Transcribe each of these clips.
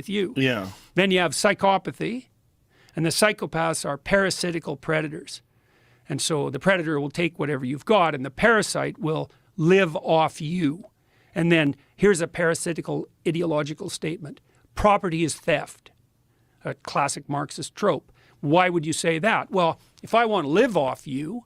with you. Yeah. Then you have psychopathy, and the psychopaths are parasitical predators. And so the predator will take whatever you've got, and the parasite will live off you. And then here's a parasitical ideological statement. Property is theft, a classic Marxist trope. Why would you say that? Well, if I want to live off you,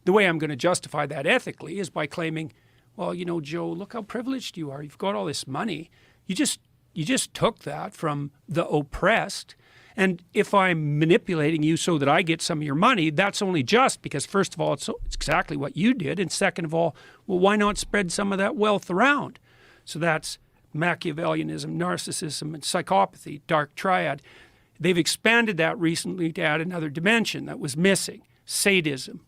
the way I'm going to justify that ethically is by claiming, well, you know, Joe, look how privileged you are. You've got all this money. You just took that from the oppressed. And if I'm manipulating you so that I get some of your money, that's only just because, first of all, it's exactly what you did. And second of all, well, why not spread some of that wealth around? So that's Machiavellianism, narcissism, and psychopathy, dark triad. They've expanded that recently to add another dimension that was missing, sadism.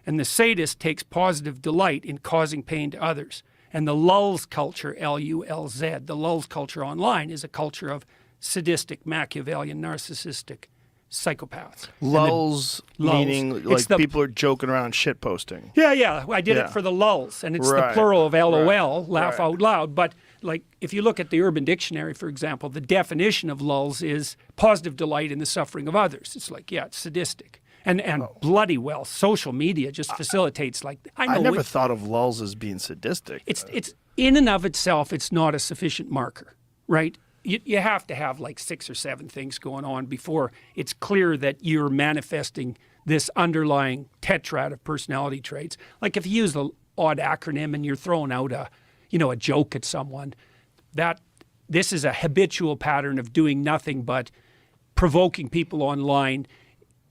And the sadist takes positive delight in causing pain to others. And the lulz culture, L-U-L-Z, the lulz culture online is a culture of sadistic, Machiavellian, narcissistic psychopaths. Lulz meaning like people are joking around shit posting. Yeah. I did it for the lulz, and it's the plural of LOL, laugh out loud. But like if you look at the Urban Dictionary, for example, the definition of lulz is positive delight in the suffering of others. It's like, yeah, it's sadistic. And bloody well, social media just facilitates like I never thought of lulz as being sadistic. It's in and of itself, it's not a sufficient marker, right? You have to have like 6 or 7 things going on before it's clear that you're manifesting this underlying tetrad of personality traits. Like if you use the odd acronym and you're throwing out a joke at someone, this is a habitual pattern of doing nothing but provoking people online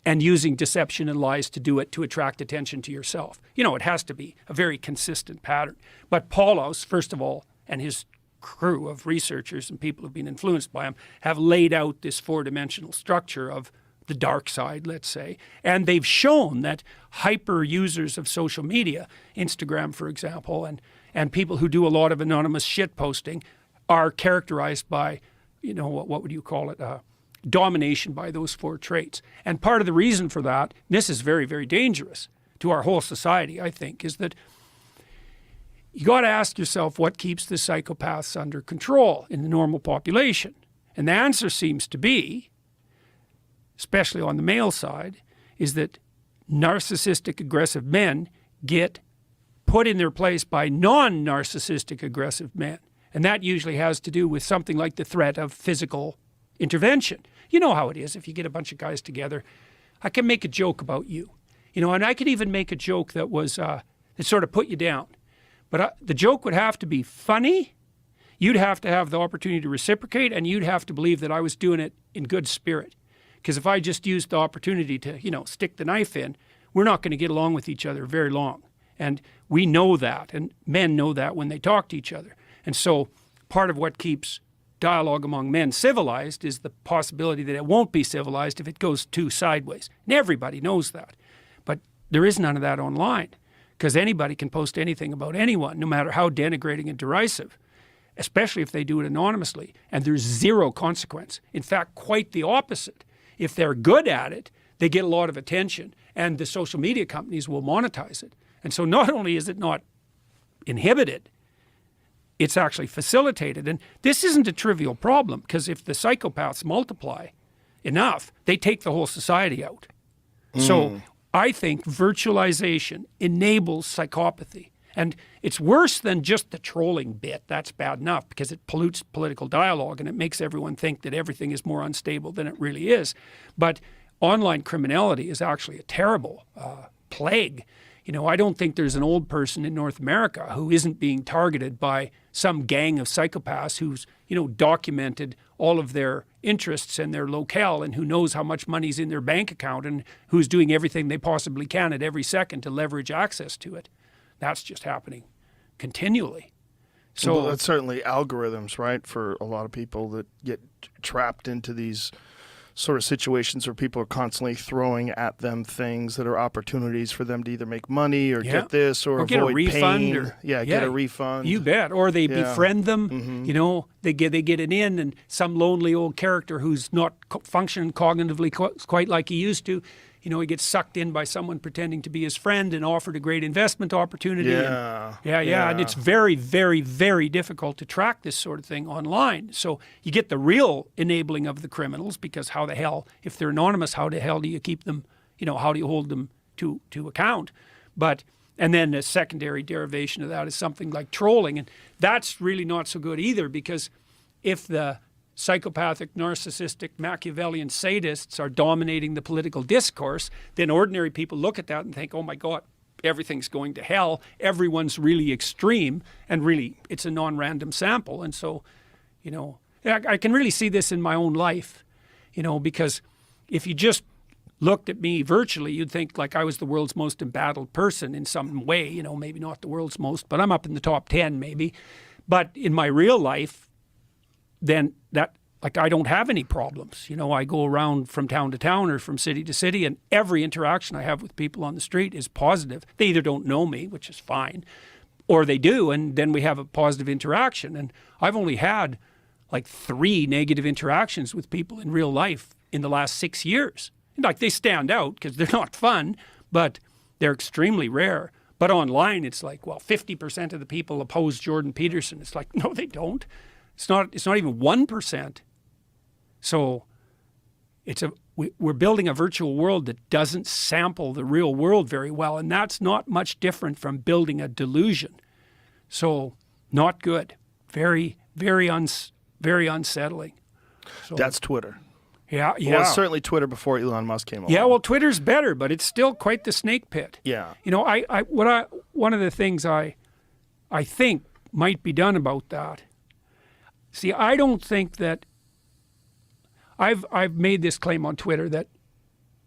and using deception and lies to do it to attract attention to yourself. It has to be a very consistent pattern. But Paulos, first of all, and his crew of researchers and people who've been influenced by him have laid out this 4-dimensional structure of the dark side, let's say. And they've shown that hyper users of social media, Instagram, for example, and people who do a lot of anonymous shit posting are characterized by, what would you call it? Domination by those 4 traits. And part of the reason for that, this is very, very dangerous to our whole society, I think, is that you got to ask yourself what keeps the psychopaths under control in the normal population. And the answer seems to be, especially on the male side, is that narcissistic aggressive men get put in their place by non-narcissistic aggressive men. And that usually has to do with something like the threat of physical intervention. You know how it is if you get a bunch of guys together. I can make a joke about you, and I could even make a joke that was that sort of put you down. But the joke would have to be funny. You'd have to have the opportunity to reciprocate, and you'd have to believe that I was doing it in good spirit. Because if I just used the opportunity to, stick the knife in, we're not going to get along with each other very long. And we know that, and men know that when they talk to each other. And so part of what keeps dialogue among men civilized is the possibility that it won't be civilized if it goes too sideways. And everybody knows that. But there is none of that online. Because anybody can post anything about anyone, no matter how denigrating and derisive, especially if they do it anonymously, and there's zero consequence. In fact, quite the opposite. If they're good at it, they get a lot of attention, and the social media companies will monetize it. And so not only is it not inhibited, it's actually facilitated. And this isn't a trivial problem, because if the psychopaths multiply enough, they take the whole society out. So I think virtualization enables psychopathy. And it's worse than just the trolling bit. That's bad enough because it pollutes political dialogue and it makes everyone think that everything is more unstable than it really is. But online criminality is actually a terrible plague. I don't think there's an old person in North America who isn't being targeted by some gang of psychopaths who's, documented all of their interests and their locale and who knows how much money's in their bank account and who's doing everything they possibly can at every second to leverage access to it. That's just happening continually. So that's certainly algorithms, right, for a lot of people that get trapped into these sort of situations where people are constantly throwing at them things that are opportunities for them to either make money or get this or get avoid a refund pain. Get a refund. You bet. Or they befriend them. They get it in, and some lonely old character who's not functioning cognitively quite like he used to, You know, he gets sucked in by someone pretending to be his friend and offered a great investment opportunity. Yeah. And it's very, very, very difficult to track this sort of thing online. So you get the real enabling of the criminals, because how the hell, if they're anonymous, how the hell do you keep them, you know, how do you hold them to account? And then a secondary derivation of that is something like trolling. And that's really not so good either, because if the psychopathic, narcissistic, Machiavellian sadists are dominating the political discourse, then ordinary people look at that and think, oh my God, everything's going to hell. Everyone's really extreme, and really it's a non-random sample. And so, you know, I can really see this in my own life, you know, because if you just looked at me virtually, you'd think like I was the world's most embattled person in some way, you know, maybe not the world's most, but I'm up in the top 10 maybe. But in my real life, then that, like, I don't have any problems. You know, I go around from town to town or from city to city, and every interaction I have with people on the street is positive. They either don't know me, which is fine, or they do, and then we have a positive interaction. And I've only had like 3 negative interactions with people in real life in the last 6 years. Like, they stand out because they're not fun, but they're extremely rare. But online, it's like, well, 50% of the people oppose Jordan Peterson. It's like, no, they don't. It's not even 1%. So we're building a virtual world that doesn't sample the real world very well, and that's not much different from building a delusion. So not good. Very, very unsettling. So, That's Twitter. Yeah. Well, it's certainly Twitter before Elon Musk came along. Yeah, well, Twitter's better, but it's still quite the snake pit. Yeah. You know, one of the things I think might be done about that. See, I don't think that I've made this claim on Twitter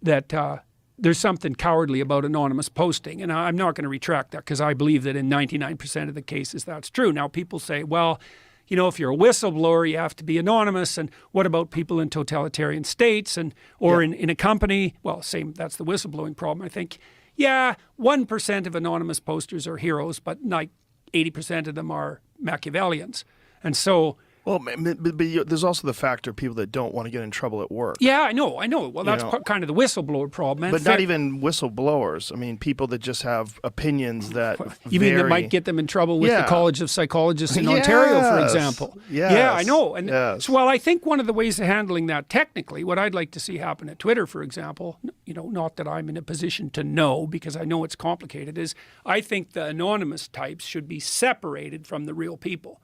that there's something cowardly about anonymous posting, and I'm not going to retract that, because I believe that in 99% of the cases that's true. Now, people say, well, you know, if you're a whistleblower, you have to be anonymous. And what about people in totalitarian states or in a company? Well, same, that's the whistleblowing problem. I think, 1% of anonymous posters are heroes, but like 80% of them are Machiavellians. And so... Well, but there's also the factor of people that don't want to get in trouble at work. Yeah, I know. Well, that's kind of the whistleblower problem. But not even whistleblowers. I mean, people that just have opinions that You mean that might get them in trouble with the College of Psychologists in Ontario, for example? Yes. Yeah, I know. And so, well, I think one of the ways of handling that technically, what I'd like to see happen at Twitter, for example, you know, not that I'm in a position to know, because I know it's complicated, is I think the anonymous types should be separated from the real people.